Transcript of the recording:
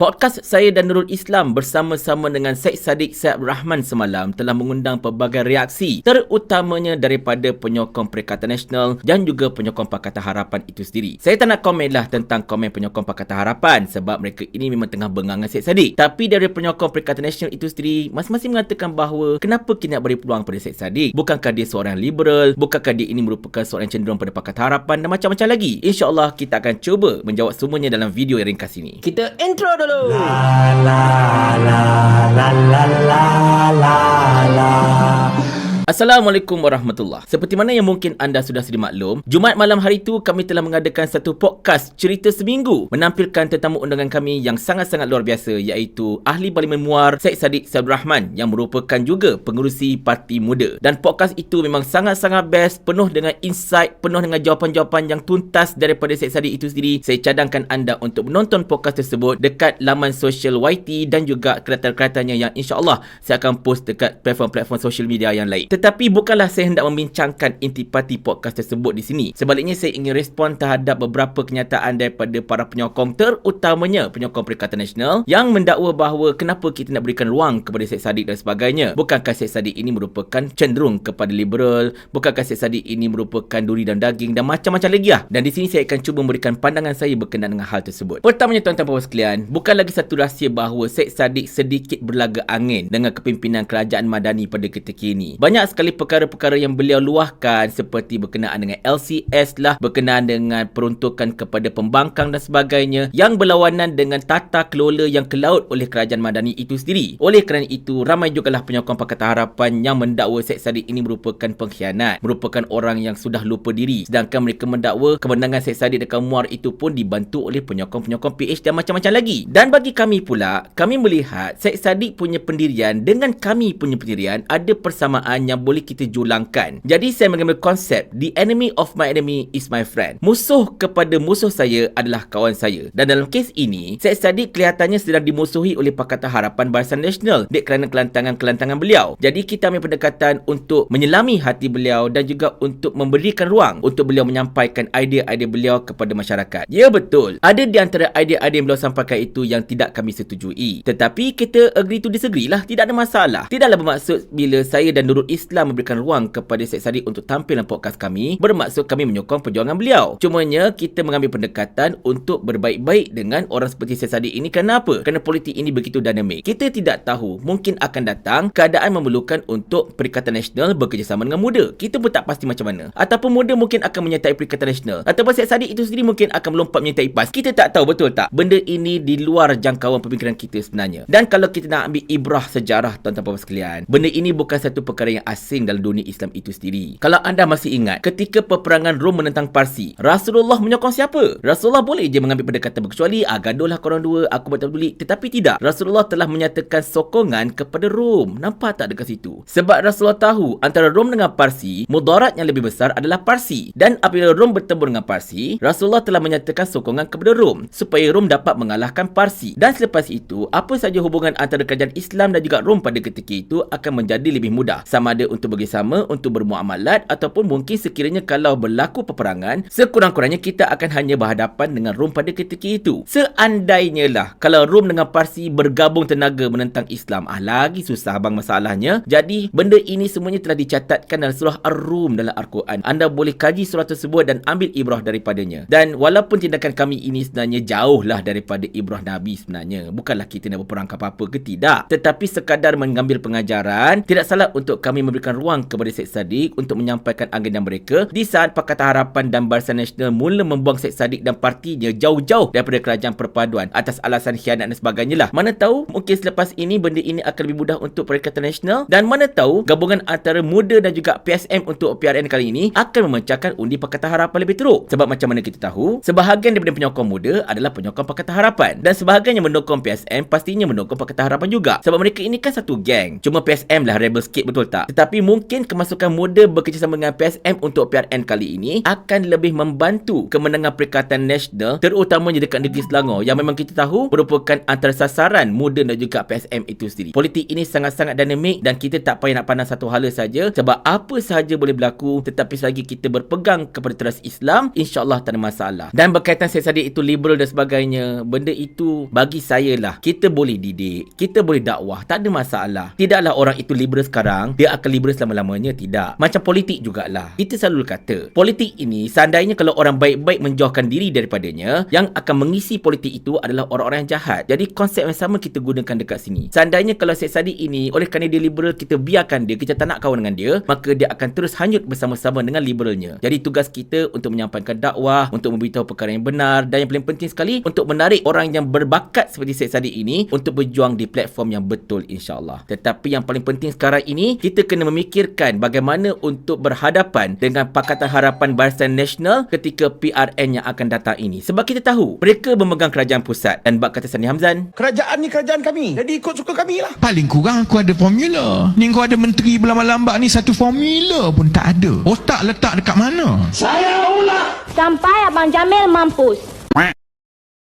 Podcast saya dan Nurul Islam bersama-sama dengan Syed Saddiq Syed Abdul Rahman semalam telah mengundang pelbagai reaksi, terutamanya daripada penyokong Perikatan Nasional dan juga penyokong Pakatan Harapan itu sendiri. Saya tak nak komen lah tentang komen penyokong Pakatan Harapan sebab mereka ini memang tengah bengang dengan Syed Saddiq. Tapi dari penyokong Perikatan Nasional itu sendiri masing-masing mengatakan bahawa kenapa kita nak beri peluang pada Syed Saddiq? Bukankah dia seorang liberal? Bukankah dia ini merupakan seorang yang cenderung pada Pakatan Harapan dan macam-macam lagi? InsyaAllah kita akan cuba menjawab semuanya dalam video yang ringkas ini. Kita intro dulu. La la la la la la la la. Assalamualaikum warahmatullahi. Seperti mana yang mungkin anda sudah sedia maklum, Jumaat malam hari itu kami telah mengadakan satu podcast cerita seminggu menampilkan tetamu undangan kami yang sangat-sangat luar biasa, iaitu Ahli Parlimen Muar Syed Saddiq Syed Abdul Rahman yang merupakan juga pengerusi Parti Muda. Dan podcast itu memang sangat-sangat best, penuh dengan insight, penuh dengan jawapan-jawapan yang tuntas daripada Syed Saddiq itu sendiri. Saya cadangkan anda untuk menonton podcast tersebut dekat laman sosial YT dan juga kereta-keretanya yang insya-Allah saya akan post dekat platform-platform sosial media yang lain. Tetapi bukanlah saya hendak membincangkan intipati podcast tersebut di sini. Sebaliknya saya ingin respon terhadap beberapa kenyataan daripada para penyokong, terutamanya penyokong Perikatan Nasional yang mendakwa bahawa kenapa kita nak berikan ruang kepada Syed Saddiq dan sebagainya. Bukankah Syed Saddiq ini merupakan cenderung kepada liberal? Bukankah Syed Saddiq ini merupakan duri dan daging dan macam-macam lagi lah. Dan di sini saya akan cuba memberikan pandangan saya berkenaan dengan hal tersebut. Pertamanya tuan-tuan dan puan sekalian, bukan lagi satu rahsia bahawa Syed Saddiq sedikit berlaga angin dengan kepimpinan kerajaan Madani pada ketika ini. Banyak sekali perkara-perkara yang beliau luahkan seperti berkenaan dengan LCS lah, berkenaan dengan peruntukan kepada pembangkang dan sebagainya yang berlawanan dengan tata kelola yang ke laut oleh kerajaan Madani itu sendiri. Oleh kerana itu, ramai jugalah penyokong Pakatan Harapan yang mendakwa Syed Saddiq ini merupakan pengkhianat, merupakan orang yang sudah lupa diri. Sedangkan mereka mendakwa kemenangan Syed Saddiq dekat Muar itu pun dibantu oleh penyokong-penyokong PH dan macam-macam lagi. Dan bagi kami pula, kami melihat Syed Saddiq punya pendirian dengan kami punya pendirian ada persamaan yang boleh kita julangkan. Jadi saya mengambil konsep the enemy of my enemy is my friend. Musuh kepada musuh saya adalah kawan saya. Dan dalam kes ini, Syed Saddiq kelihatannya sedang dimusuhi oleh Pakatan Harapan Barisan Nasional kerana kelantangan-kelantangan beliau. Jadi kita ambil pendekatan untuk menyelami hati beliau dan juga untuk memberikan ruang untuk beliau menyampaikan idea-idea beliau kepada masyarakat. Ya betul, ada di antara idea-idea yang beliau sampaikan itu yang tidak kami setujui. Tetapi kita agree to disagree lah, tidak ada masalah. Tidaklah bermaksud bila saya dan Nurul Islam memberikan ruang kepada Syed Saddiq untuk tampil dalam podcast kami bermaksud kami menyokong perjuangan beliau. Cumanya kita mengambil pendekatan untuk berbaik-baik dengan orang seperti Syed Saddiq ini. Kenapa? Kerana politik ini begitu dinamik. Kita tidak tahu, mungkin akan datang keadaan memerlukan untuk Perikatan Nasional bekerjasama dengan muda. Kita pun tak pasti macam mana. Ataupun muda mungkin akan menyertai Perikatan Nasional, ataupun Syed Saddiq itu sendiri mungkin akan melompat menyertai PAS. Kita tak tahu, betul tak? Benda ini di luar jangkauan pemikiran kita sebenarnya. Dan kalau kita nak ambil ibrah sejarah tuan-tuan puan sekalian, benda ini bukan satu perkara yang asing dalam dunia Islam itu sendiri. Kalau anda masih ingat, ketika peperangan Rom menentang Parsi, Rasulullah menyokong siapa? Rasulullah boleh je mengambil pendekatan berkecuali, gaduhlah korang dua, aku tak peduli. Tetapi tidak. Rasulullah telah menyatakan sokongan kepada Rom. Nampak tak dekat situ? Sebab Rasulullah tahu antara Rom dengan Parsi, mudarat yang lebih besar adalah Parsi. Dan apabila Rom bertempur dengan Parsi, Rasulullah telah menyatakan sokongan kepada Rom supaya Rom dapat mengalahkan Parsi. Dan selepas itu, apa saja hubungan antara kerajaan Islam dan juga Rom pada ketika itu akan menjadi lebih mudah. Sama ada untuk bekerjasama, untuk bermuamalat, ataupun mungkin sekiranya kalau berlaku peperangan, sekurang-kurangnya kita akan hanya berhadapan dengan Rom pada ketika itu. Seandainya lah kalau Rom dengan Parsi bergabung tenaga menentang Islam, lagi susah bang masalahnya. Jadi benda ini semuanya telah dicatatkan dalam surah Ar-Rum dalam Al-Quran. Anda boleh kaji surah tersebut dan ambil ibrah daripadanya. Dan walaupun tindakan kami ini sebenarnya jauh lah daripada ibrah Nabi sebenarnya, bukanlah kita nak berperang ke apa-apa ke tidak, tetapi sekadar mengambil pengajaran. Tidak salah untuk kami memberikan ruang kepada Syed Saddiq untuk menyampaikan agenda mereka di saat Pakatan Harapan dan Barisan Nasional mula membuang Syed Saddiq dan partinya jauh-jauh daripada kerajaan perpaduan atas alasan khianat dan sebagainya lah. Mana tahu mungkin selepas ini benda ini akan lebih mudah untuk Perikatan Nasional, dan mana tahu gabungan antara muda dan juga PSM untuk PRN kali ini akan memecahkan undi Pakatan Harapan lebih teruk. Sebab macam mana kita tahu, sebahagian daripada penyokong muda adalah penyokong Pakatan Harapan, dan sebahagian yang mendukung PSM pastinya mendukung Pakatan Harapan juga. Sebab mereka ini kan satu geng. Cuma PSM lah rebel sikit, betul tak? Tetapi Tetapi mungkin kemasukan muda bekerjasama dengan PSM untuk PRN kali ini akan lebih membantu kemenangan Perikatan Nasional, terutamanya dekat negeri Selangor yang memang kita tahu merupakan antara sasaran muda dan juga PSM itu sendiri. Politik ini sangat-sangat dinamik dan kita tak payah nak pandang satu hala saja, sebab apa sahaja boleh berlaku, tetapi selagi kita berpegang kepada teras Islam, insya-Allah tak ada masalah. Dan berkaitan Syed Saddiq itu liberal dan sebagainya, benda itu bagi saya lah, kita boleh didik, kita boleh dakwah, tak ada masalah. Tidaklah orang itu liberal sekarang dia akan liberal selama-lamanya, tidak. Macam politik jugalah, kita selalu kata politik ini seandainya kalau orang baik-baik menjauhkan diri daripadanya, yang akan mengisi politik itu adalah orang-orang yang jahat. Jadi konsep yang sama kita gunakan dekat sini. Seandainya kalau Syed Saddiq ini oleh kerana dia liberal, kita biarkan dia, kita tak nak kawan dengan dia, maka dia akan terus hanyut bersama-sama dengan liberalnya. Jadi tugas kita untuk menyampaikan dakwah, untuk memberitahu perkara yang benar, dan yang paling penting sekali untuk menarik orang yang berbakat seperti Syed Saddiq ini untuk berjuang di platform yang betul, insya-Allah. Tetapi yang paling penting sekarang ini, kita kena memikirkan bagaimana untuk berhadapan dengan Pakatan Harapan Barisan Nasional ketika PRN yang akan datang ini. Sebab kita tahu mereka memegang kerajaan pusat, dan bab kata Sani Hamzan, kerajaan ni kerajaan kami, jadi ikut suka kami lah. Paling kurang aku ada formula. Ni kau ada menteri berlambat-lambat ni, satu formula pun tak ada. Otak letak dekat mana? Saya ulang. Sampai Abang Jamil mampus.